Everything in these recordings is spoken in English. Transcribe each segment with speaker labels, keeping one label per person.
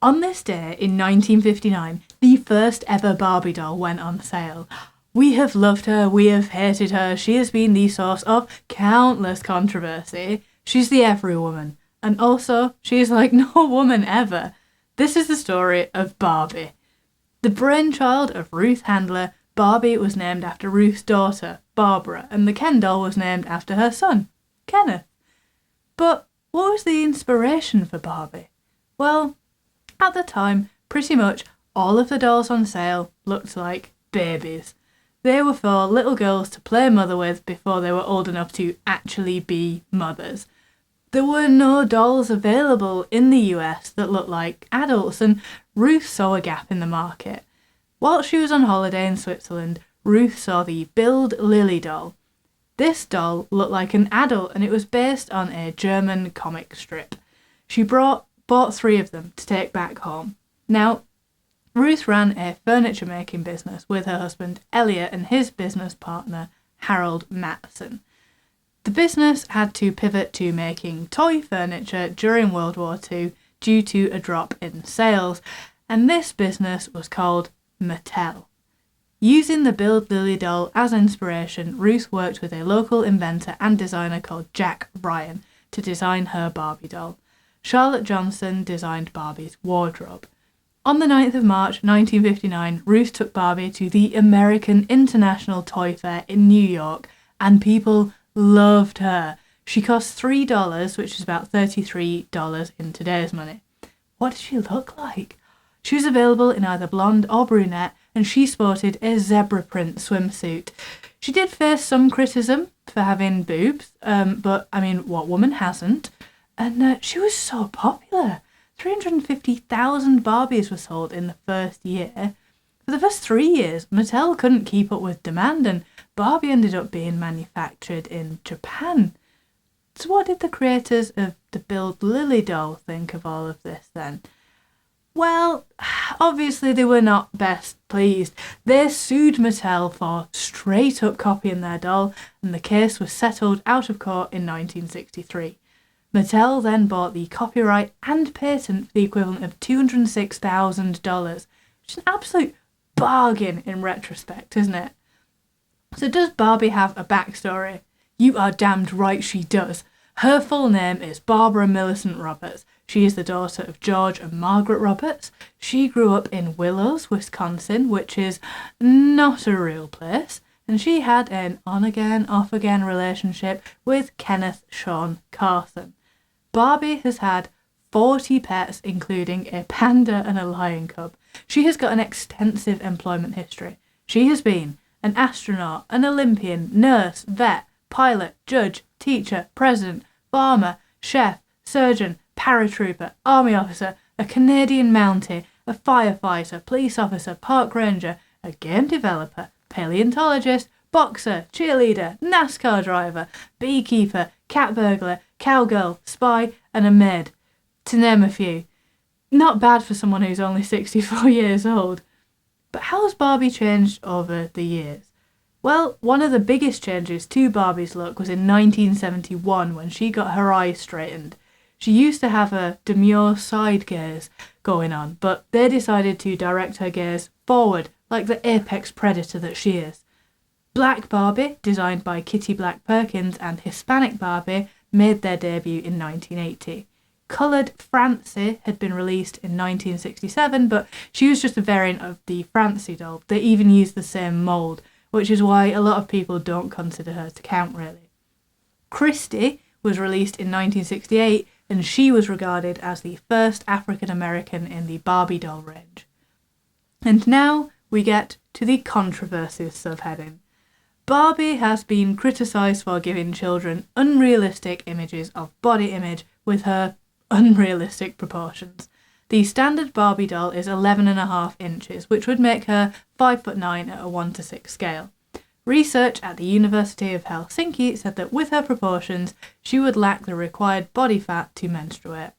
Speaker 1: On this day in 1959, the first ever Barbie doll went on sale. We have loved her, we have hated her, she has been the source of countless controversy. She's the every woman, and also, she is like no woman ever. This is the story of Barbie. The brainchild of Ruth Handler, Barbie was named after Ruth's daughter, Barbara, and the Ken doll was named after her son, Kenneth. But what was the inspiration for Barbie? Well, at the time, pretty much all of the dolls on sale looked like babies. They were for little girls to play mother with before they were old enough to actually be mothers. There were no dolls available in the US that looked like adults, and Ruth saw a gap in the market. While she was on holiday in Switzerland, Ruth saw the Build Lily doll. This doll looked like an adult, and it was based on a German comic strip. She bought 3 of them to take back home. Now, Ruth ran a furniture making business with her husband Elliot and his business partner Harold Matson. The business had to pivot to making toy furniture during World War II due to a drop in sales, and this business was called Mattel. Using the Build Lily doll as inspiration, Ruth worked with a local inventor and designer called Jack Ryan to design her Barbie doll. Charlotte Johnson designed Barbie's wardrobe. On the 9th of March 1959, Ruth took Barbie to the American International Toy Fair in New York, and people loved her. She cost $3, which is about $33 in today's money. What did she look like? She was available in either blonde or brunette, and she sported a zebra print swimsuit. She did face some criticism for having boobs, but I mean, what woman hasn't? And she was so popular. 350,000 Barbies were sold in the first year. For the first 3 years, Mattel couldn't keep up with demand, and Barbie ended up being manufactured in Japan. So what did the creators of the Build Lily doll think of all of this then? Well, obviously they were not best pleased. They sued Mattel for straight up copying their doll, and the case was settled out of court in 1963. Mattel then bought the copyright and patent for the equivalent of $206,000, which is an absolute bargain in retrospect, isn't it? So does Barbie have a backstory? You are damned right she does. Her full name is Barbara Millicent Roberts. She is the daughter of George and Margaret Roberts. She grew up in Willows, Wisconsin, which is not a real place, and she had an on-again, off-again relationship with Kenneth Sean Carson. Barbie has had 40 pets, including a panda and a lion cub. She has got an extensive employment history. She has been an astronaut, an Olympian, nurse, vet, pilot, judge, teacher, president, farmer, chef, surgeon, paratrooper, army officer, a Canadian Mountie, a firefighter, police officer, park ranger, a game developer, paleontologist, boxer, cheerleader, NASCAR driver, beekeeper, cat burglar, cowgirl, spy, and a maid, to name a few. Not bad for someone who's only 64 years old. But how has Barbie changed over the years? Well, one of the biggest changes to Barbie's look was in 1971 when she got her eyes straightened. She used to have a demure side gaze going on, but they decided to direct her gaze forward like the apex predator that she is. Black Barbie, designed by Kitty Black Perkins, and Hispanic Barbie made their debut in 1980. Coloured Francie had been released in 1967, but she was just a variant of the Francie doll. They even used the same mould, which is why a lot of people don't consider her to count really. Christy was released in 1968, and she was regarded as the first African American in the Barbie doll range. And now we get to the controversies subheading. Barbie has been criticised for giving children unrealistic images of body image with her unrealistic proportions. The standard Barbie doll is 11.5 inches, which would make her 5'9" at a 1:6 scale. Research at the University of Helsinki said that with her proportions, she would lack the required body fat to menstruate.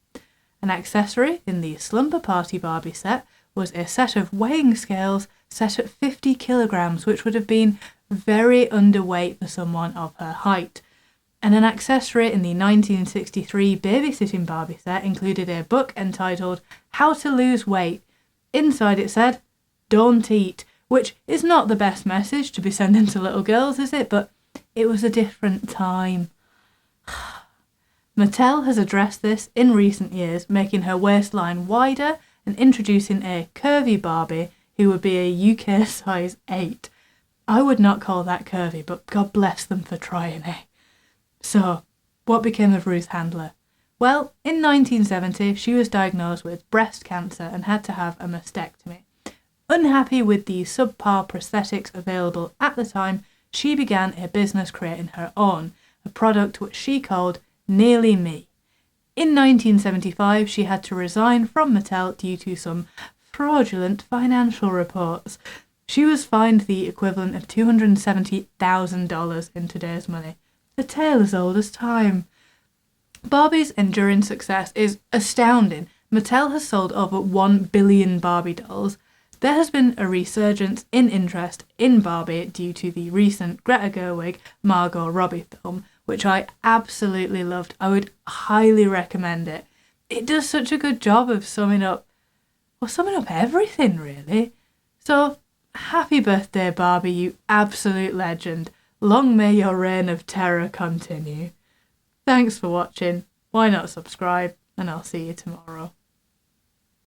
Speaker 1: An accessory in the Slumber Party Barbie set was a set of weighing scales set at 50 kilograms, which would have been very underweight for someone of her height. And an accessory in the 1963 babysitting Barbie set included a book entitled How to Lose Weight. Inside it said, "Don't eat," which is not the best message to be sending to little girls, is it? But it was a different time. Mattel has addressed this in recent years, making her waistline wider and introducing a curvy Barbie who would be a UK size 8. I would not call that curvy, but God bless them for trying it. So, what became of Ruth Handler? Well, in 1970, she was diagnosed with breast cancer and had to have a mastectomy. Unhappy with the subpar prosthetics available at the time, she began a business creating her own, a product which she called Nearly Me. In 1975, she had to resign from Mattel due to some fraudulent financial reports. She was fined the equivalent of $270,000 in today's money. A tale as old as time. Barbie's enduring success is astounding. Mattel has sold over 1 billion Barbie dolls. There has been a resurgence in interest in Barbie due to the recent Greta Gerwig Margot Robbie film, which I absolutely loved. I would highly recommend it. It does such a good job of summing up everything, really. So, happy birthday, Barbie, you absolute legend. Long may your reign of terror continue. Thanks for watching. Why not subscribe? And I'll see you tomorrow.